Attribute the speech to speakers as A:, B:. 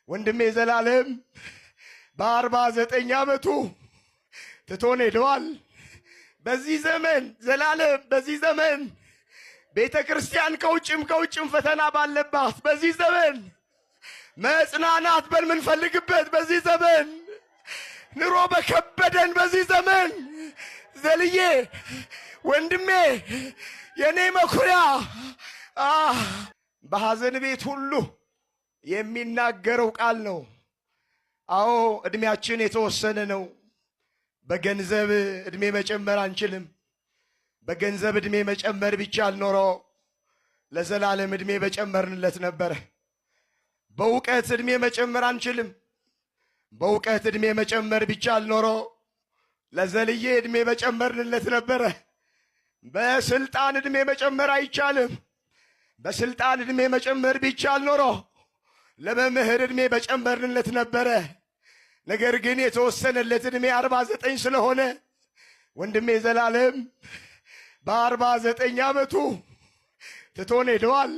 A: ወንድሜ ዘላለም በ49 ዓመቱ ትቶን ሄደዋል። በዚህ ዘመን ዘላለም በዚህ ዘመን ቤተ ክርስቲያን ከውጭም ፈተና ባለባት በዚህ ዘመን መጽናናት በምንፈልግበት በዚህ ዘመን ኑሮ በከበደን በዚህ ዘመን ዘልዬ ወንድሜ የኔ መኩሪያ በሐዘን ቤት ሁሉ የሚናገረው ቃል ነው። አዎ እድሜያችን የተወሰነ ነው። በገንዘብ እድሜ መጨመር አንችልም። በገንዘብ እድሜ መጨመር ቢቻል ኖሮ ለዘላለም እድሜ በጨመርንለት ነበረ። በእውቀት እድሜ መጨመር አንችልም። በእውቀት እድሜ መጨመር ቢቻል ኖሮ ለዘልዬ እድሜ በጨመርንለት ነበረ። በስልጣን እድሜ መጨመር አይቻልም። በስልጣን እድሜ መጨመር ቢቻል ኖሮ ለመምህር እድሜ በጨመርንለት ነበረ። ነገር ግን የተወሰነለት እድሜ 49 ስለሆነ ወንድሜ ዘላለም በ49 ዓመቱ ትቶን ሄደዋል።